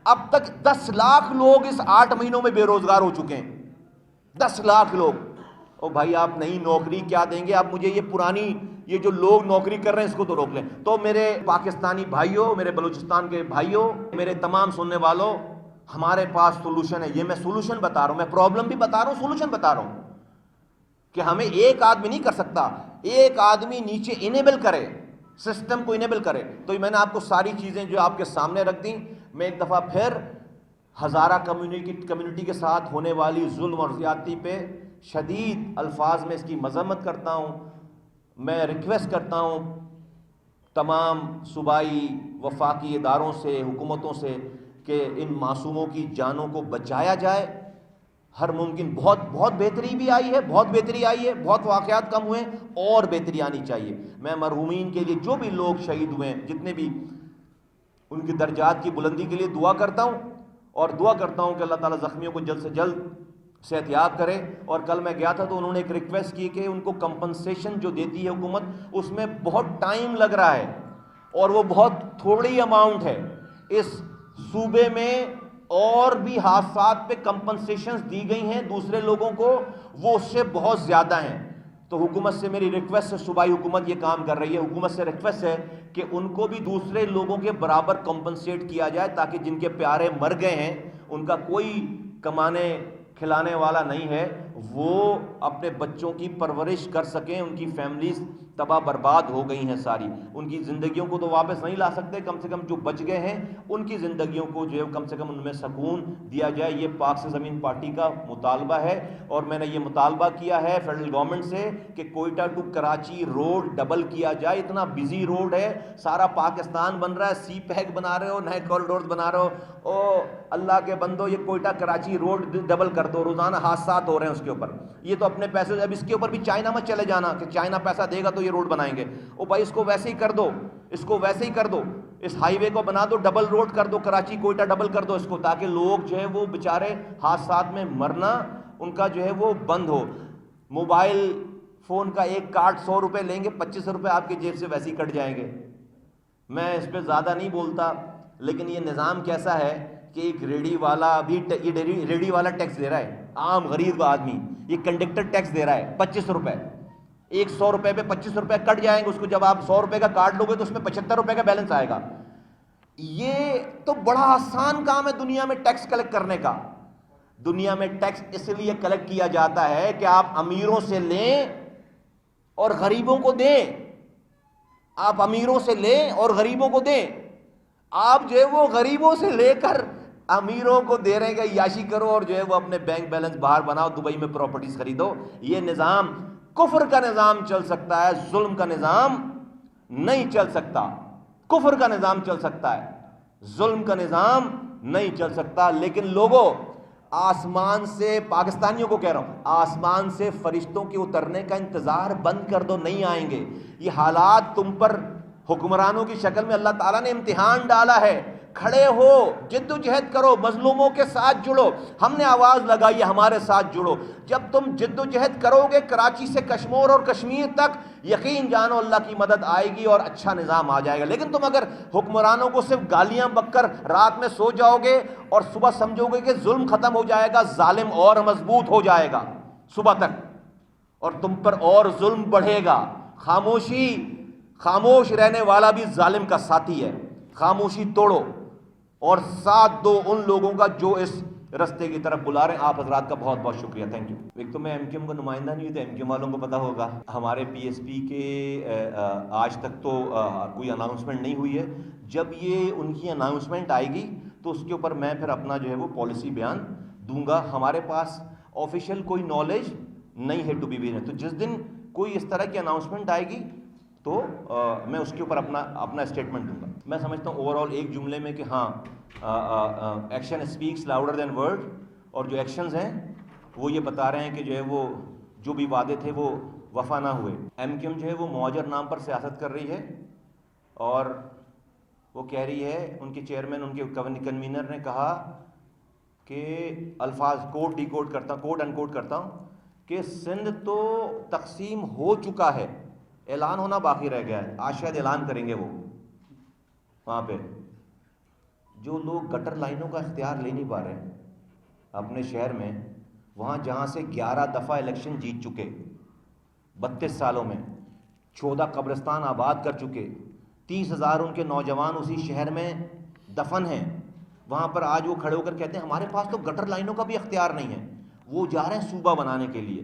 اب تک 10 لاکھ لوگ اس 8 مہینوں میں بے روزگار ہو چکے ہیں، 10 لاکھ لوگ. او بھائی آپ نئی نوکری کیا دیں گے؟ آپ مجھے یہ پرانی یہ جو لوگ نوکری کر رہے ہیں اس کو تو روک لیں. تو میرے پاکستانی بھائیوں، میرے بلوچستان کے بھائیوں، میرے تمام سننے والوں، ہمارے پاس سولوشن ہے. یہ میں سولوشن بتا رہا ہوں، میں پرابلم بھی بتا رہا ہوں، سولوشن بتا رہا ہوں کہ ہمیں ایک آدمی نہیں کر سکتا، ایک آدمی نیچے انیبل کرے، سسٹم کو انیبل کرے. تو میں نے آپ کو ساری چیزیں جو آپ کے سامنے رکھ دیں. میں ایک دفعہ پھر ہزارہ کمیونٹی کے ساتھ ہونے والی ظلم اور زیادتی پہ شدید الفاظ میں اس کی مذمت کرتا ہوں. میں ریکویسٹ کرتا ہوں تمام صوبائی وفاقی اداروں سے، حکومتوں سے، کہ ان معصوموں کی جانوں کو بچایا جائے ہر ممکن. بہت بہتری بھی آئی ہے، بہت بہتری آئی ہے، بہت واقعات کم ہوئے، اور بہتری آنی چاہیے. میں مرحومین کے لیے، جو بھی لوگ شہید ہوئے ہیں، جتنے بھی، ان کی درجات کی بلندی کے لیے دعا کرتا ہوں، اور دعا کرتا ہوں کہ اللہ تعالیٰ زخمیوں کو جلد سے جلد صحتیاب کرے. اور کل میں گیا تھا تو انہوں نے ایک ریکویسٹ کی کہ ان کو کمپنسیشن جو دیتی ہے حکومت، اس میں بہت ٹائم لگ رہا ہے اور وہ بہت تھوڑی اماؤنٹ ہے. اس صوبے میں اور بھی حادثات پہ کمپنسیشنز دی گئی ہیں دوسرے لوگوں کو، وہ اس سے بہت زیادہ ہیں. تو حکومت سے میری ریکویسٹ ہے، صوبائی حکومت یہ کام کر رہی ہے، حکومت سے ریکویسٹ ہے کہ ان کو بھی دوسرے لوگوں کے برابر کمپنسیٹ کیا جائے، تاکہ جن کے پیارے مر گئے ہیں، ان کا کوئی کمانے کھلانے والا نہیں ہے، وہ اپنے بچوں کی پرورش کر سکیں. ان کی فیملیز تباہ برباد ہو گئی ہیں ساری، ان کی زندگیوں کو تو واپس نہیں لا سکتے، کم سے کم جو بچ گئے ہیں ان کی زندگیوں کو جو ہے کم سے کم ان میں سکون دیا جائے. یہ پاک سے زمین پارٹی کا مطالبہ ہے، اور میں نے یہ مطالبہ کیا ہے فیڈرل گورنمنٹ سے کہ Quetta to Karachi road double کیا جائے. اتنا بزی روڈ ہے، سارا پاکستان بن رہا ہے، سی پیک بنا رہے ہو، نئے کوریڈورز بنا رہے ہو، او اللہ کے بندو یہ کوئٹہ کراچی روڈ ڈبل کر دو. روزانہ حادثات ہو رہے ہیں اس کے اوپر. یہ تو اپنے پیسے، اب اس کے اوپر بھی چائنا مت چلے جانا کہ چائنا پیسہ دے گا تو یہ روڈ بنائیں گے. او بھائی اس کو ویسے ہی کر دو، اس کو ویسے ہی کر دو، اس ہائی وے کو بنا دو، ڈبل روڈ کر دو، کراچی کوئٹہ ڈبل کر دو اس کو، تاکہ لوگ جو ہے وہ بیچارے حادثات میں مرنا ان کا جو ہے وہ بند ہو. موبائل فون کا ایک کارڈ $100 لیں گے، $25 آپ کی جیب سے ویسے ہی کٹ جائیں گے. میں اس پہ زیادہ نہیں بولتا، لیکن یہ نظام کیسا ہے کہ ایک ریڑھی والا بھی، یہ ریڑھی والا ٹیکس دے رہا ہے، عام غریب آدمی یہ کنڈکٹر ٹیکس دے رہا ہے $25. ایک $100 پہ $25 کٹ جائیں گے اس کو. جب آپ $100 کا کارڈ لو گے تو اس میں $75 کا بیلنس آئے گا. یہ تو بڑا آسان کام ہے دنیا میں ٹیکس کلیکٹ کرنے کا. دنیا میں ٹیکس اس لیے کلیکٹ کیا جاتا ہے کہ آپ امیروں سے لیں اور غریبوں کو دیں. آپ امیروں سے لیں اور غریبوں کو دیں. آپ جو ہے وہ غریبوں سے لے کر امیروں کو دے رہے ہیں کہ عیاشی کرو، اور جو ہے وہ اپنے بینک بیلنس باہر بناؤ، دبئی میں پراپرٹیز خریدو. یہ نظام، کفر کا نظام چل سکتا ہے، ظلم کا نظام نہیں چل سکتا. کفر کا نظام چل سکتا ہے، ظلم کا نظام نہیں چل سکتا. لیکن لوگوں، آسمان سے، پاکستانیوں کو کہہ رہا ہوں، آسمان سے فرشتوں کے اترنے کا انتظار بند کر دو، نہیں آئیں گے. یہ حالات تم پر حکمرانوں کی شکل میں اللہ تعالیٰ نے امتحان ڈالا ہے. کھڑے ہو، جد و جہد کرو، مظلوموں کے ساتھ جڑو. ہم نے آواز لگائی ہے، ہمارے ساتھ جڑو. جب تم جد و جہد کرو گے کراچی سے کشمور اور کشمیر تک، یقین جانو اللہ کی مدد آئے گی اور اچھا نظام آ جائے گا. لیکن تم اگر حکمرانوں کو صرف گالیاں بک کر رات میں سو جاؤ گے اور صبح سمجھو گے کہ ظلم ختم ہو جائے گا، ظالم اور مضبوط ہو جائے گا صبح تک، اور تم پر اور ظلم بڑھے گا. خاموش رہنے والا بھی ظالم کا ساتھی ہے. خاموشی توڑو اور ساتھ دو ان لوگوں کا جو اس رستے کی طرف بلا رہے ہیں. آپ حضرات کا بہت بہت شکریہ. Thank you. ایک تو میں ایم کیو ایم کا نمائندہ نہیں ہوں تو ایم کیو ایم والوں کو پتہ ہوگا. ہمارے پی ایس پی کے آج تک تو کوئی اناؤنسمنٹ نہیں ہوئی ہے. جب یہ ان کی اناؤنسمنٹ آئے گی تو اس کے اوپر میں پھر اپنا جو ہے وہ پالیسی بیان دوں گا. ہمارے پاس آفیشیل کوئی نالج نہیں ہے ٹو بی ویری. تو جس دن کوئی اس طرح کی اناؤنسمنٹ آئے گی تو میں اس کے اوپر اپنا اسٹیٹمنٹ دوں گا. میں سمجھتا ہوں اوور آل ایک جملے میں کہ ہاں action speaks louder than word, اور جو ایکشنز ہیں وہ یہ بتا رہے ہیں کہ جو ہے وہ جو بھی وعدے تھے وہ وفا نہ ہوئے. ایم کیو ایم جو ہے وہ مہاجر نام پر سیاست کر رہی ہے اور وہ کہہ رہی ہے، ان کے چیئرمین ان کے کنوینر نے کہا کہ الفاظ کوٹ ڈی کوٹ کرتا کوٹ ان کوٹ کرتا ہوں کہ سندھ تو تقسیم ہو چکا ہے، اعلان ہونا باقی رہ گیا ہے. آج شاید اعلان کریں گے وہ وہاں پہ. جو لوگ گٹر لائنوں کا اختیار لے نہیں پا رہے ہیں اپنے شہر میں، وہاں جہاں سے 11 دفعہ الیکشن جیت چکے 32 سالوں میں، 14 قبرستان آباد کر چکے، 30,000 ان کے نوجوان اسی شہر میں دفن ہیں، وہاں پر آج وہ کھڑے ہو کر کہتے ہیں ہمارے پاس تو گٹر لائنوں کا بھی اختیار نہیں ہے. وہ جا رہے ہیں صوبہ بنانے کے لیے.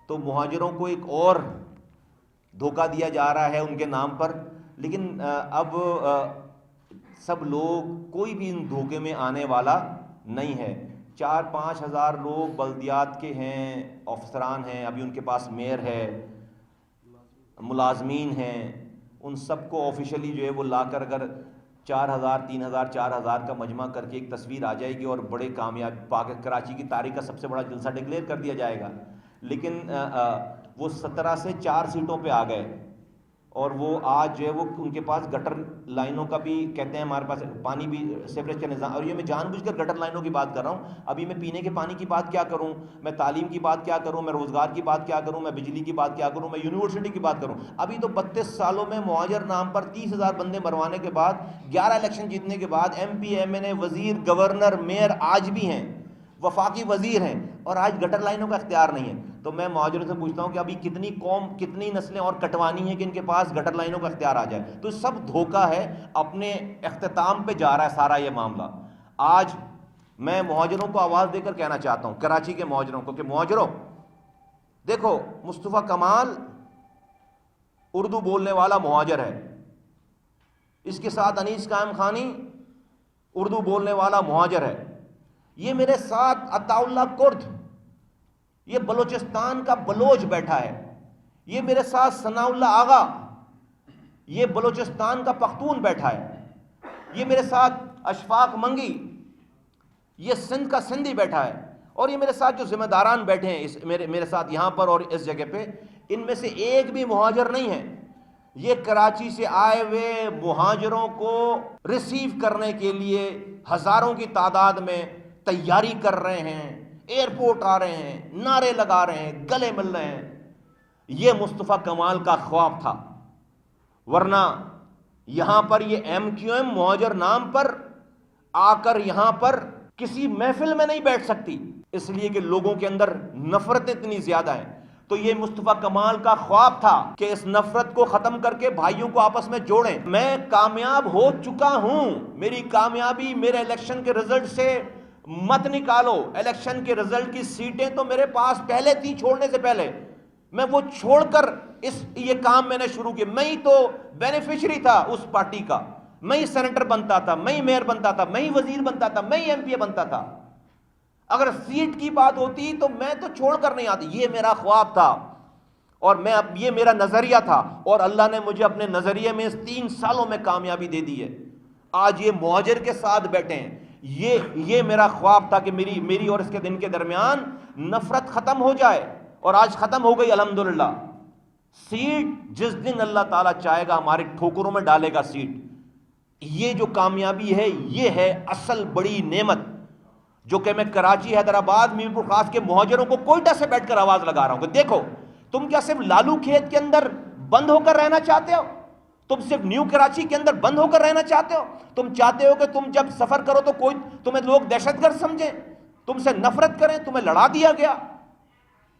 تو مہاجروں کو ایک اور دھوکہ دیا جا رہا ہے ان کے نام پر. لیکن اب سب لوگ، کوئی بھی ان دھوکے میں آنے والا نہیں ہے. 4-5 ہزار لوگ بلدیات کے ہیں، افسران ہیں، ابھی ان کے پاس میئر ہے، ملازمین ہیں، ان سب کو آفیشلی جو ہے وہ لا کر اگر 4,000 3,000 4,000 کا مجمع کر کے ایک تصویر آ جائے گی اور بڑے کامیاب کراچی کی تاریخ کا سب سے بڑا جلسہ ڈکلیئر کر دیا جائے گا. لیکن وہ 17 سے 4 سیٹوں پہ آ گئے اور وہ آج جو ہے وہ ان کے پاس گٹر لائنوں کا بھی کہتے ہیں ہمارے پاس پانی بھی سیوریج کا نظام. اور یہ میں جان بوجھ کر گٹر لائنوں کی بات کر رہا ہوں. ابھی میں پینے کے پانی کی بات کیا کروں، میں تعلیم کی بات کیا کروں، میں روزگار کی بات کیا کروں، میں بجلی کی بات کیا کروں، میں یونیورسٹی کی بات کروں. ابھی تو 32 سالوں میں مہاجر نام پر 30,000 بندے مروانے کے بعد، 11 الیکشن جیتنے کے بعد ایم پی ایم این اے وزیر گورنر میئر آج بھی ہیں، وفاقی وزیر ہیں، اور آج گٹر لائنوں کا اختیار نہیں ہے. تو میں مہاجروں سے پوچھتا ہوں کہ ابھی کتنی قوم، کتنی نسلیں اور کٹوانی ہیں کہ ان کے پاس گٹر لائنوں کا اختیار آ جائے. تو سب دھوکہ ہے، اپنے اختتام پہ جا رہا ہے سارا یہ معاملہ. آج میں مہاجروں کو آواز دے کر کہنا چاہتا ہوں، کراچی کے مہاجروں کو، کہ مہاجروں دیکھو، مصطفیٰ کمال اردو بولنے والا مہاجر ہے، اس کے ساتھ انیس قائم خانی اردو بولنے والا مہاجر ہے. یہ میرے ساتھ عطا اللہ کرد، یہ بلوچستان کا بلوچ بیٹھا ہے. یہ میرے ساتھ ثناء اللہ آغا، یہ بلوچستان کا پختون بیٹھا ہے. یہ میرے ساتھ اشفاق منگی، یہ سندھ کا سندھی بیٹھا ہے. اور یہ میرے ساتھ جو ذمہ داران بیٹھے ہیں میرے ساتھ یہاں پر اور اس جگہ پہ، ان میں سے ایک بھی مہاجر نہیں ہے. یہ کراچی سے آئے ہوئے مہاجروں کو ریسیو کرنے کے لیے ہزاروں کی تعداد میں تیاری کر رہے ہیں، ایئرپورٹ آ رہے ہیں، نعرے لگا رہے ہیں، گلے مل رہے ہیں. یہ مصطفیٰ کمال کا خواب تھا. ورنہ یہاں پر یہ ایم کیو ایم مہاجر نام پر آ کر یہاں پر کسی محفل میں نہیں بیٹھ سکتی، اس لیے کہ لوگوں کے اندر نفرت اتنی زیادہ ہے. تو یہ مصطفیٰ کمال کا خواب تھا کہ اس نفرت کو ختم کر کے بھائیوں کو آپس میں جوڑیں. میں کامیاب ہو چکا ہوں. میری کامیابی میرے الیکشن کے رزلٹ سے مت نکالو. الیکشن کے رزلٹ کی سیٹیں تو میرے پاس پہلے تھی چھوڑنے سے پہلے. میں وہ چھوڑ کر یہ کام میں نے شروع کیا. میں ہی تو بینیفیشری تھا اس پارٹی کا. میں ہی سینیٹر بنتا تھا، میں ہی میئر بنتا تھا، میں ہی وزیر بنتا تھا، میں ہی ایم پی اے بنتا تھا. اگر سیٹ کی بات ہوتی تو میں تو چھوڑ کر نہیں آتی. یہ میرا خواب تھا اور میں اب یہ میرا نظریہ تھا، اور اللہ نے مجھے اپنے نظریے میں اس 3 سالوں میں کامیابی دے دی ہے. آج یہ مہاجر کے ساتھ بیٹھے ہیں. یہ میرا خواب تھا کہ میری اور اس کے دن کے درمیان نفرت ختم ہو جائے، اور آج ختم ہو گئی الحمدللہ. سیٹ جس دن اللہ تعالیٰ چاہے گا ہمارے ٹھوکروں میں ڈالے گا سیٹ. یہ جو کامیابی ہے یہ ہے اصل بڑی نعمت، جو کہ میں کراچی، حیدرآباد، میر پور خاص کے مہاجروں کو کوئٹہ سے بیٹھ کر آواز لگا رہا ہوں کہ دیکھو، تم کیا صرف لالو کھیت کے اندر بند ہو کر رہنا چاہتے ہو؟ تم صرف نیو کراچی کے اندر بند ہو کر رہنا چاہتے ہو؟ تم چاہتے ہو کہ تم جب سفر کرو تو کوئی تمہیں لوگ دہشت گرد سمجھیں، تم سے نفرت کریں، تمہیں لڑا دیا گیا؟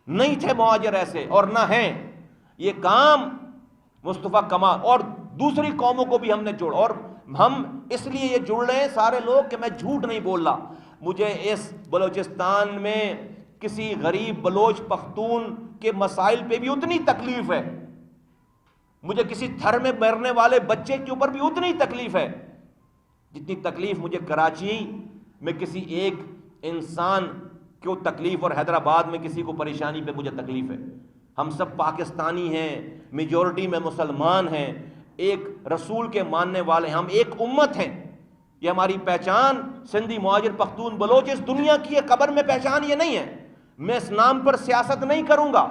نہیں تھے مہاجر ایسے، اور نہ ہیں. یہ کام مصطفیٰ کمال اور دوسری قوموں کو بھی ہم نے جوڑا. اور ہم اس لیے یہ جڑ رہے ہیں سارے لوگ کہ میں جھوٹ نہیں بول رہا. مجھے اس بلوچستان میں کسی غریب بلوچ پختون کے مسائل پہ بھی اتنی تکلیف ہے, مجھے کسی تھر میں مرنے والے بچے کے اوپر بھی اتنی تکلیف ہے جتنی تکلیف مجھے کراچی میں کسی ایک انسان کو تکلیف اور حیدرآباد میں کسی کو پریشانی پہ مجھے تکلیف ہے. ہم سب پاکستانی ہیں, میجورٹی میں مسلمان ہیں, ایک رسول کے ماننے والے ہیں, ہم ایک امت ہیں. یہ ہماری پہچان سندھی, مہاجر, پختون, بلوچ اس دنیا کی قبر میں پہچان یہ نہیں ہے. میں اس نام پر سیاست نہیں کروں گا,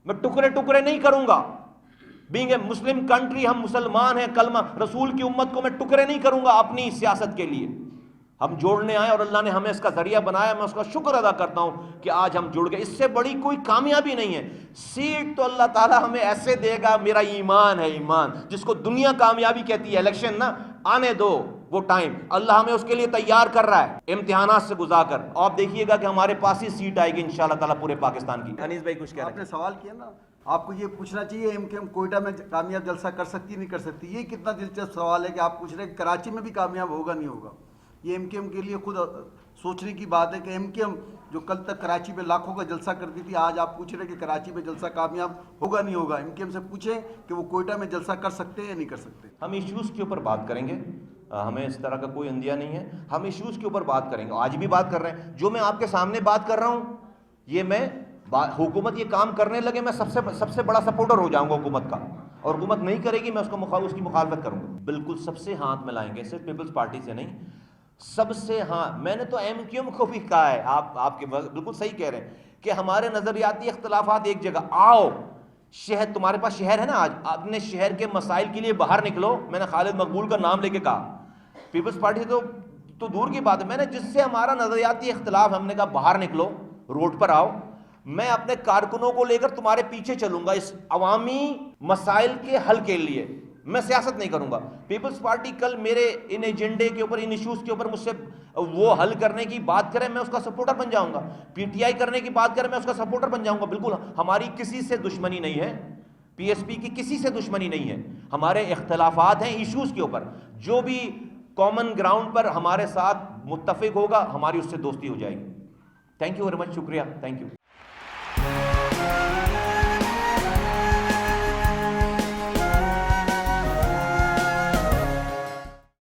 میں ٹکڑے ٹکڑے نہیں کروں گا. بینگ اے مسلم کنٹری, ہم مسلمان ہیں, کلمہ رسول کی امت کو میں ٹکڑے نہیں کروں گا اپنی سیاست کے لیے. ہم جوڑنے آئے اور اللہ نے ہمیں اس کا ذریعہ بنایا, میں اس کا شکر ادا کرتا ہوں کہ آج ہم جڑ گئے. اس سے بڑی کوئی کامیابی نہیں ہے. سیٹ تو اللہ تعالیٰ ہمیں ایسے دے گا, میرا ایمان ہے, ایمان جس کو دنیا کامیابی کہتی ہے. الیکشن نا آنے دو, وہ ٹائم اللہ ہمیں اس کے لیے تیار کر رہا ہے امتحانات سے گزار کر. آپ دیکھیے گا کہ ہمارے پاس ہی سیٹ آئے گی انشاءاللہ تعالیٰ پورے پاکستان کی. انیس بھائی کچھ کہہ رہے ہیں. آپ نے سوال کیا نا, آپ کو یہ پوچھنا چاہیے ایم کیو ایم کوئٹہ میں کامیاب جلسہ کر سکتی نہیں کر سکتی. یہ کتنا دلچسپ سوال ہے کہ آپ پوچھ رہے ہیں کہ کراچی میں بھی کامیاب ہوگا نہیں ہوگا. یہ ایم کیو ایم کے لیے خود سوچنے کی بات ہے کہ ایم کیو ایم جو کل تک کراچی میں لاکھوں کا جلسہ کرتی تھی, آج آپ پوچھ رہے ہیں کہ کراچی میں جلسہ کامیاب ہوگا نہیں ہوگا. ایم کیو ایم سے پوچھیں کہ وہ کوئٹہ میں جلسہ کر سکتے ہیں یا نہیں کر سکتے. ہم ایشوز کے اوپر بات کریں گے, ہمیں اس طرح کا کوئی اندیہ نہیں ہے. ہم ایشوز کے اوپر بات کریں گے, آج بھی بات کر رہے ہیں. جو میں آپ کے سامنے بات کر رہا ہوں, یہ میں حکومت یہ کام کرنے لگے میں سب سے بڑا سپورٹر ہو جاؤں گا حکومت کا, اور حکومت نہیں کرے گی میں اس کی مخالفت کروں گا. بالکل سب سے ہاتھ ملائیں گے, صرف پیپلز پارٹی سے نہیں, سب سے. ہاں میں نے تو ایم کیو ایم کو بھی کہا ہے, آپ کے بالکل صحیح کہہ رہے ہیں کہ ہمارے نظریاتی اختلافات ایک جگہ. آؤ شہر, تمہارے پاس شہر ہے نا, آج اپنے شہر کے مسائل کے لیے باہر نکلو. میں نے خالد مقبول کا نام لے کے کہا, پیپلز پارٹی تو دور کی بات ہے. میں نے جس سے ہمارا نظریاتی اختلاف, ہم نے کہا باہر نکلو, روڈ پر آؤ, میں اپنے کارکنوں کو لے کر تمہارے پیچھے چلوں گا اس عوامی مسائل کے حل کے لیے. میں سیاست نہیں کروں گا. پیپلز پارٹی کل میرے ان ایجنڈے کے اوپر, ان ایشوز کے اوپر مجھ سے وہ حل کرنے کی بات کرے, میں اس کا سپورٹر بن جاؤں گا. پی ٹی آئی کرنے کی بات کرے, میں اس کا سپورٹر بن جاؤں گا. بالکل ہماری کسی سے دشمنی نہیں ہے, پی ایس پی کی کسی سے دشمنی نہیں ہے. ہمارے اختلافات ہیں ایشوز کے اوپر. جو بھی کامن گراؤنڈ پر ہمارے ساتھ متفق ہوگا, ہماری اس سے دوستی ہو جائے گی. تھینک یو ویری مچ, شکریہ, تھینک یو.